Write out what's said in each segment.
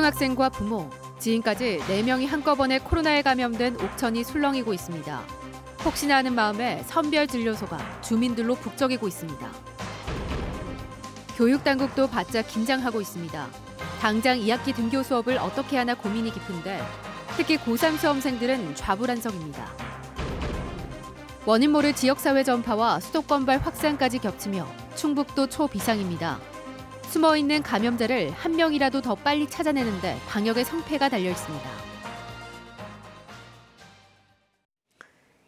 초등학생과 부모, 지인까지 4명이 한꺼번에 코로나에 감염된 옥천이 술렁이고 있습니다. 혹시나 하는 마음에 선별진료소가 주민들로 북적이고 있습니다. 교육당국도 바짝 긴장하고 있습니다. 당장 2학기 등교 수업을 어떻게 하나 고민이 깊은데 특히 고3 수험생들은 좌불안석입니다. 원인 모를 지역사회 전파와 수도권발 확산까지 겹치며 충북도 초비상입니다. 숨어있는 감염자를 한 명이라도 더 빨리 찾아내는데 방역의 성패가 달려 있습니다.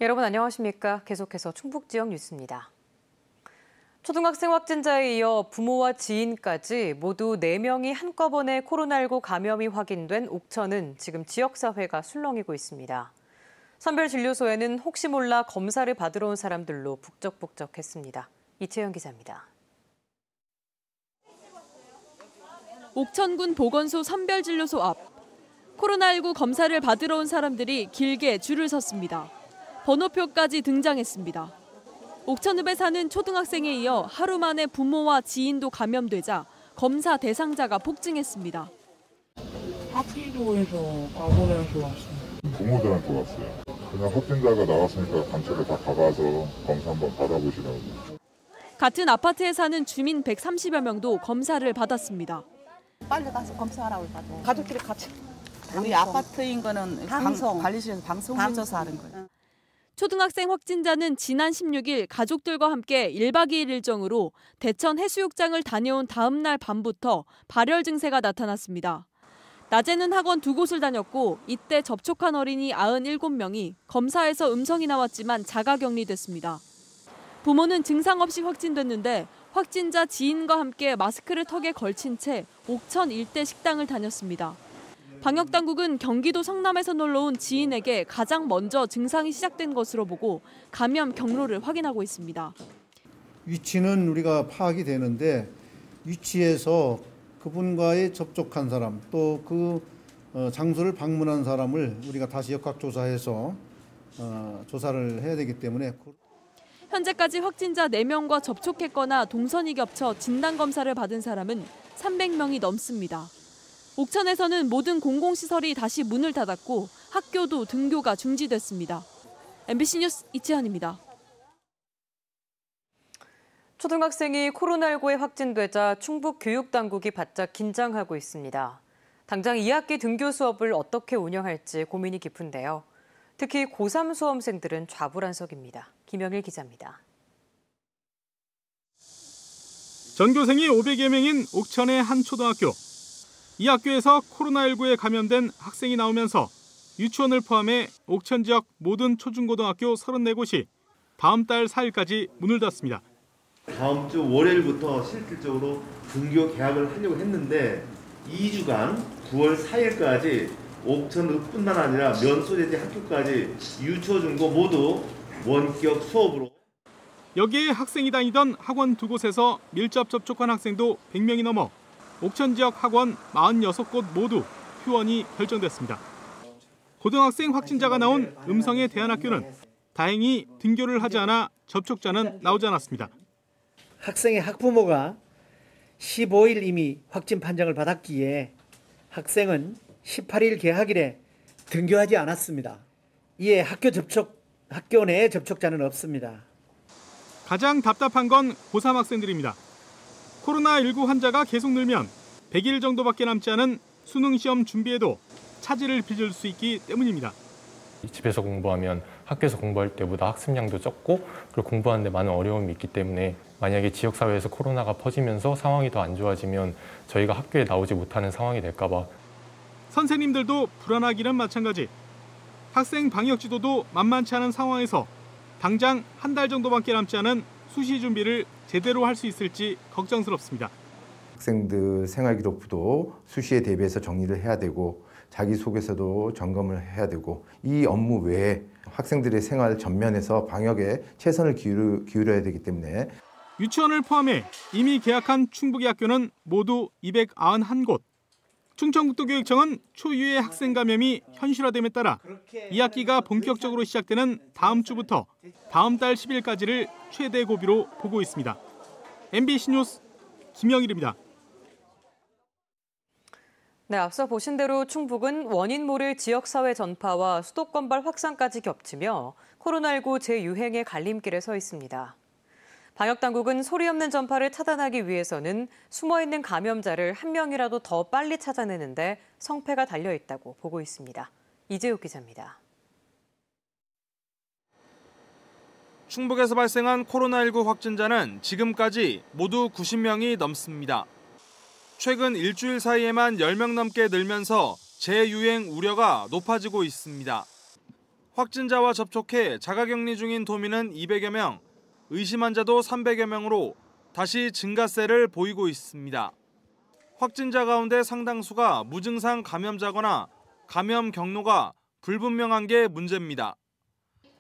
여러분 안녕하십니까? 계속해서 충북 지역 뉴스입니다. 초등학생 확진자에 이어 부모와 지인까지 모두 4명이 한꺼번에 코로나19 감염이 확인된 옥천은 지금 지역사회가 술렁이고 있습니다. 선별진료소에는 혹시 몰라 검사를 받으러 온 사람들로 북적북적했습니다. 이채영 기자입니다. 옥천군 보건소 선별진료소 앞. 코로나19 검사를 받으러 온 사람들이 길게 줄을 섰습니다. 번호표까지 등장했습니다. 옥천읍에 사는 초등학생에 이어 하루 만에 부모와 지인도 감염되자 검사 대상자가 폭증했습니다. 학기도에서 아무래도 왔어요. 부모들한테 왔어요. 그냥 확진자가 나왔으니까 단체로 다 가봐서 검사 한번 받아보시라고. 같은 아파트에 사는 주민 130여 명도 검사를 받았습니다. 빨리 가서 검사하라고 해가지고 가족끼리 같이. 우리 아파트인 거는 관리실에서 방송해줘서 하는 거예요. 초등학생 확진자는 지난 16일 가족들과 함께 1박 2일 일정으로 대천 해수욕장을 다녀온 다음 날 밤부터 발열 증세가 나타났습니다. 낮에는 학원 2곳을 다녔고 이때 접촉한 어린이 97명이 검사에서 음성이 나왔지만 자가격리됐습니다. 부모는 증상 없이 확진됐는데 확진자 지인과 함께 마스크를 턱에 걸친 채 옥천 일대 식당을 다녔습니다. 방역당국은 경기도 성남에서 놀러온 지인에게 가장 먼저 증상이 시작된 것으로 보고 감염 경로를 확인하고 있습니다. 위치는 우리가 파악이 되는데 위치에서 그분과의 접촉한 사람 또 그 장소를 방문한 사람을 우리가 다시 역학조사해서 조사를 해야 되기 때문에 현재까지 확진자 4명과 접촉했거나 동선이 겹쳐 진단검사를 받은 사람은 300명이 넘습니다. 옥천에서는 모든 공공시설이 다시 문을 닫았고 학교도 등교가 중지됐습니다. MBC 뉴스 이채현입니다. 초등학생이 코로나19에 확진되자 충북 교육당국이 바짝 긴장하고 있습니다. 당장 2학기 등교 수업을 어떻게 운영할지 고민이 깊은데요. 특히 고3 수험생들은 좌불안석입니다. 김영일 기자입니다. 전교생이 500여 명인 옥천의 한 초등학교. 이 학교에서 코로나19에 감염된 학생이 나오면서 유치원을 포함해 옥천 지역 모든 초중고등학교 34곳이 다음 달 4일까지 문을 닫습니다. 다음 주 월요일부터 실질적으로 등교 개학을 하려고 했는데 2주간 9월 4일까지 옥천뿐만 아니라 면소재지 학교까지 유초, 중고 모두 원격 수업으로. 여기에 학생이 다니던 학원 2곳에서 밀접 접촉한 학생도 100명이 넘어 옥천 지역 학원 46곳 모두 휴원이 결정됐습니다. 고등학생 확진자가 나온 음성의 대안학교는 다행히 등교를 하지 않아 접촉자는 나오지 않았습니다. 학생의 학부모가 15일 이미 확진 판정을 받았기에 학생은 18일 개학일에 등교하지 않았습니다. 이에 학교 내 접촉자는 없습니다. 가장 답답한 건 고3 학생들입니다. 코로나19 환자가 계속 늘면 100일 정도밖에 남지 않은 수능 시험 준비에도 차질을 빚을 수 있기 때문입니다. 집에서 공부하면 학교에서 공부할 때보다 학습량도 적고 그리고 공부하는 데 많은 어려움이 있기 때문에 만약에 지역사회에서 코로나가 퍼지면서 상황이 더 안 좋아지면 저희가 학교에 나오지 못하는 상황이 될까 봐. 선생님들도 불안하기는 마찬가지. 학생 방역 지도도 만만치 않은 상황에서 당장 한 달 정도밖에 남지 않은 수시 준비를 제대로 할 수 있을지 걱정스럽습니다. 학생들 생활기록부도 수시에 대비해서 정리를 해야 되고 자기소개서도 점검을 해야 되고 이 업무 외에 학생들의 생활 전면에서 방역에 최선을 기울여야 되기 때문에 유치원을 포함해 이미 개학한 충북의 학교는 모두 291곳. 충청북도교육청은 초유의 학생 감염이 현실화됨에 따라 2학기가 본격적으로 시작되는 다음 주부터 다음 달 10일까지를 최대 고비로 보고 있습니다. MBC 뉴스 김영일입니다. 네, 앞서 보신 대로 충북은 원인 모를 지역사회 전파와 수도권발 확산까지 겹치며 코로나19 재유행의 갈림길에 서 있습니다. 방역당국은 소리 없는 전파를 차단하기 위해서는 숨어있는 감염자를 한 명이라도 더 빨리 찾아내는데 성패가 달려있다고 보고 있습니다. 이재욱 기자입니다. 충북에서 발생한 코로나19 확진자는 지금까지 모두 90명이 넘습니다. 최근 일주일 사이에만 10명 넘게 늘면서 재유행 우려가 높아지고 있습니다. 확진자와 접촉해 자가격리 중인 도민은 200여 명, 의심 환자도 300여 명으로 다시 증가세를 보이고 있습니다. 확진자 가운데 상당수가 무증상 감염자거나 감염 경로가 불분명한 게 문제입니다.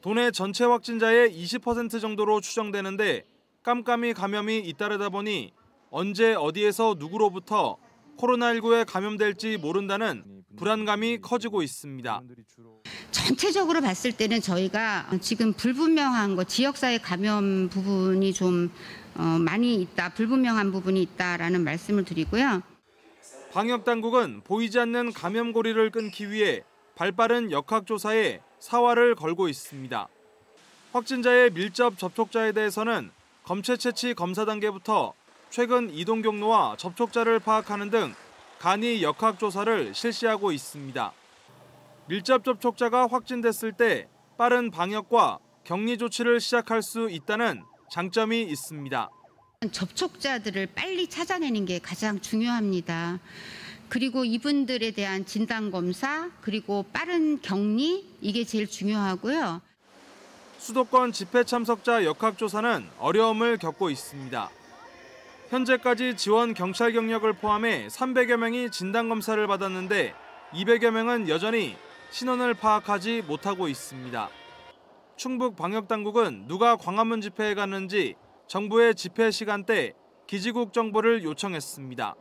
도내 전체 확진자의 20% 정도로 추정되는데 깜깜이 감염이 잇따르다 보니 언제 어디에서 누구로부터 코로나19에 감염될지 모른다는 불안감이 커지고 있습니다. 전체적으로 봤을 때는 저희가 지금 불분명한 거, 지역사회 감염 부분이 좀 많이 있다, 불분명한 부분이 있다라는 말씀을 드리고요. 방역당국은 보이지 않는 감염고리를 끊기 위해 발빠른 역학조사에 사활을 걸고 있습니다. 확진자의 밀접 접촉자에 대해서는 검체 채취 검사 단계부터 최근 이동 경로와 접촉자를 파악하는 등 간이 역학조사를 실시하고 있습니다. 밀접 접촉자가 확진됐을 때 빠른 방역과 격리 조치를 시작할 수 있다는 장점이 있습니다. 접촉자들을 빨리 찾아내는 게 가장 중요합니다. 그리고 이분들에 대한 진단검사, 그리고 빠른 격리, 이게 제일 중요하고요. 수도권 집회 참석자 역학조사는 어려움을 겪고 있습니다. 현재까지 지원 경찰 경력을 포함해 300여 명이 진단검사를 받았는데 200여 명은 여전히 신원을 파악하지 못하고 있습니다. 충북 방역당국은 누가 광화문 집회에 갔는지 정부의 집회 시간대 기지국 정보를 요청했습니다.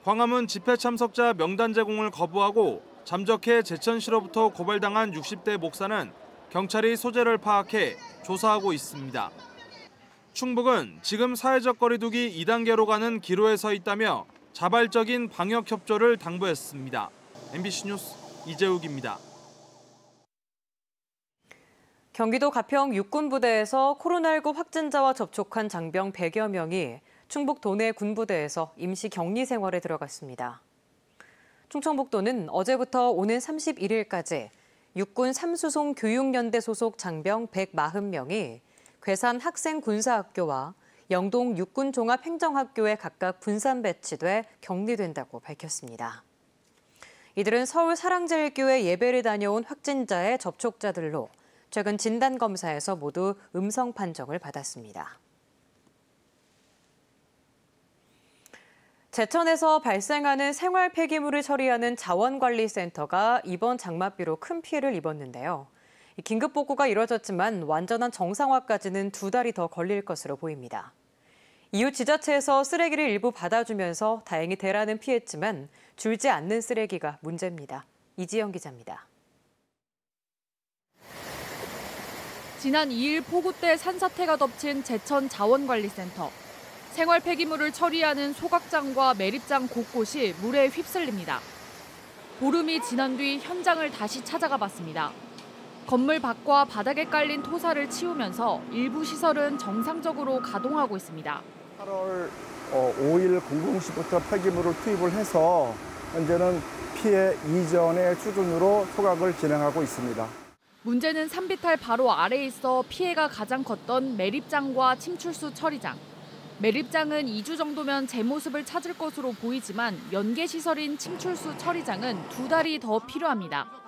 광화문 집회 참석자 명단 제공을 거부하고 잠적해 제천시로부터 고발당한 60대 목사는 경찰이 소재를 파악해 조사하고 있습니다. 충북은 지금 사회적 거리두기 2단계로 가는 기로에 서 있다며 자발적인 방역 협조를 당부했습니다. MBC 뉴스 이재욱입니다. 경기도 가평 육군부대에서 코로나19 확진자와 접촉한 장병 100여 명이 충북 도내 군부대에서 임시 격리 생활에 들어갔습니다. 충청북도는 어제부터 오는 31일까지 육군 삼수송 교육연대 소속 장병 140명이 괴산 학생군사학교와 영동 육군종합행정학교에 각각 분산 배치돼 격리된다고 밝혔습니다. 이들은 서울 사랑제일교회 예배를 다녀온 확진자의 접촉자들로 최근 진단검사에서 모두 음성 판정을 받았습니다. 제천에서 발생하는 생활 폐기물을 처리하는 자원관리센터가 이번 장맛비로 큰 피해를 입었는데요. 긴급 복구가 이뤄졌지만 완전한 정상화까지는 2달이 더 걸릴 것으로 보입니다. 이후 지자체에서 쓰레기를 일부 받아주면서 다행히 대란은 피했지만 줄지 않는 쓰레기가 문제입니다. 이지영 기자입니다. 지난 2일 폭우 때 산사태가 덮친 제천 자원관리센터. 생활 폐기물을 처리하는 소각장과 매립장 곳곳이 물에 휩쓸립니다. 보름이 지난 뒤 현장을 다시 찾아가 봤습니다. 건물 밖과 바닥에 깔린 토사를 치우면서 일부 시설은 정상적으로 가동하고 있습니다. 8월 5일 00시부터 폐기물을 투입을 해서 현재는 피해 이전의 수준으로 소각을 진행하고 있습니다. 문제는 산비탈 바로 아래에 있어 피해가 가장 컸던 매립장과 침출수 처리장. 매립장은 2주 정도면 제 모습을 찾을 것으로 보이지만 연계시설인 침출수 처리장은 2달이 더 필요합니다.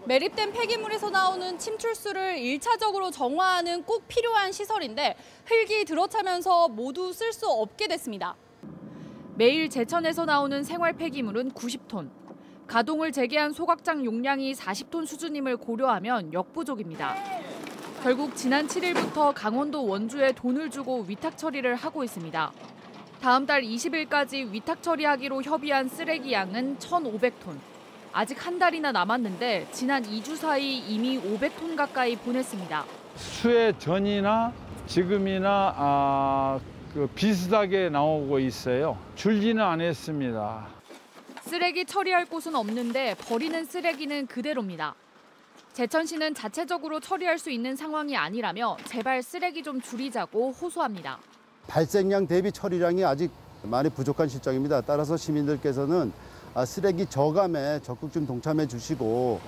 매립된 폐기물에서 나오는 침출수를 1차적으로 정화하는 꼭 필요한 시설인데 흙이 들어차면서 모두 쓸 수 없게 됐습니다. 매일 제천에서 나오는 생활 폐기물은 90톤. 가동을 재개한 소각장 용량이 40톤 수준임을 고려하면 역부족입니다. 결국 지난 7일부터 강원도 원주에 돈을 주고 위탁 처리를 하고 있습니다. 다음 달 20일까지 위탁 처리하기로 협의한 쓰레기 양은 1,500톤. 아직 한 달이나 남았는데 지난 2주 사이 이미 500톤 가까이 보냈습니다. 수해 전이나 지금이나 비슷하게 나오고 있어요. 줄지는 않았습니다. 쓰레기 처리할 곳은 없는데 버리는 쓰레기는 그대로입니다. 제천시는 자체적으로 처리할 수 있는 상황이 아니라며 제발 쓰레기 좀 줄이자고 호소합니다. 발생량 대비 처리량이 아직 많이 부족한 실정입니다. 따라서 시민들께서는 쓰레기 저감에 적극 좀 동참해 주시고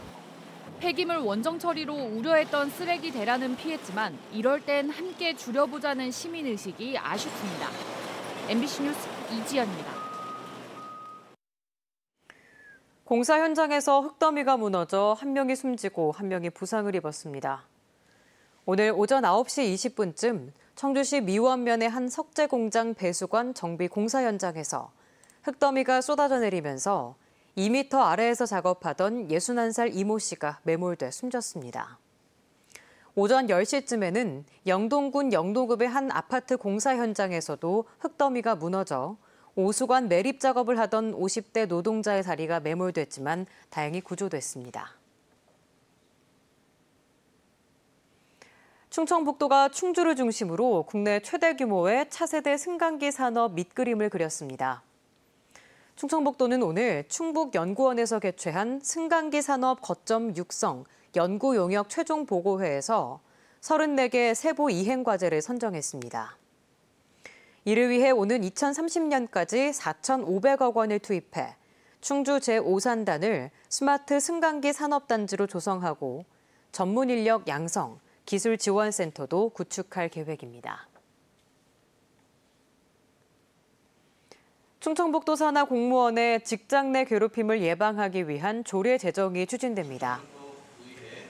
폐기물 원정 처리로 우려했던 쓰레기 대란은 피했지만 이럴 땐 함께 줄여보자는 시민의식이 아쉽습니다. MBC 뉴스 이지연입니다. 공사 현장에서 흙더미가 무너져 한 명이 숨지고 한 명이 부상을 입었습니다. 오늘 오전 9시 20분쯤 청주시 미원면의 한 석재 공장 배수관 정비 공사 현장에서 흙더미가 쏟아져 내리면서 2m 아래에서 작업하던 61살 이모 씨가 매몰돼 숨졌습니다. 오전 10시쯤에는 영동군 영도급의 한 아파트 공사 현장에서도 흙더미가 무너져 오수관 매립 작업을 하던 50대 노동자의 다리가 매몰됐지만 다행히 구조됐습니다. 충청북도가 충주를 중심으로 국내 최대 규모의 차세대 승강기 산업 밑그림을 그렸습니다. 충청북도는 오늘 충북연구원에서 개최한 승강기 산업 거점 육성 연구 용역 최종 보고회에서 34개 세부 이행 과제를 선정했습니다. 이를 위해 오는 2030년까지 4,500억 원을 투입해 충주 제5산단을 스마트 승강기 산업단지로 조성하고 전문 인력 양성, 기술 지원센터도 구축할 계획입니다. 충청북도 산하 공무원의 직장 내 괴롭힘을 예방하기 위한 조례 제정이 추진됩니다.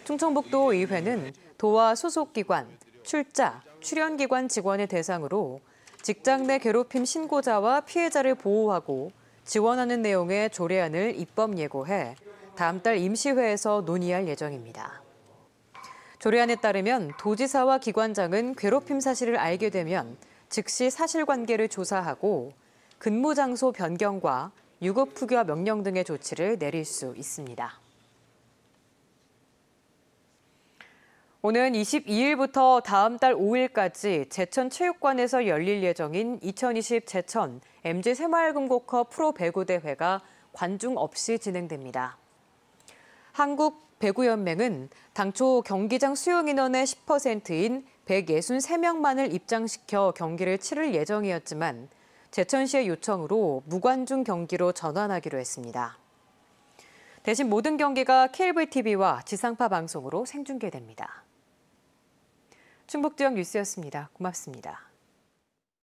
충청북도 의회는 도와 소속기관, 출자, 출연기관 직원을 대상으로 직장 내 괴롭힘 신고자와 피해자를 보호하고 지원하는 내용의 조례안을 입법 예고해 다음 달 임시회에서 논의할 예정입니다. 조례안에 따르면 도지사와 기관장은 괴롭힘 사실을 알게 되면 즉시 사실관계를 조사하고 근무 장소 변경과 유급 부결 명령 등의 조치를 내릴 수 있습니다. 오는 22일부터 다음 달 5일까지 제천체육관에서 열릴 예정인 2020 제천 MG 새마을금고컵 프로 배구 대회가 관중 없이 진행됩니다. 한국배구연맹은 당초 경기장 수용 인원의 10%인 163명만을 입장시켜 경기를 치를 예정이었지만 제천시의 요청으로 무관중 경기로 전환하기로 했습니다. 대신 모든 경기가 KBLTV와 지상파 방송으로 생중계됩니다. 충북지역 뉴스였습니다. 고맙습니다.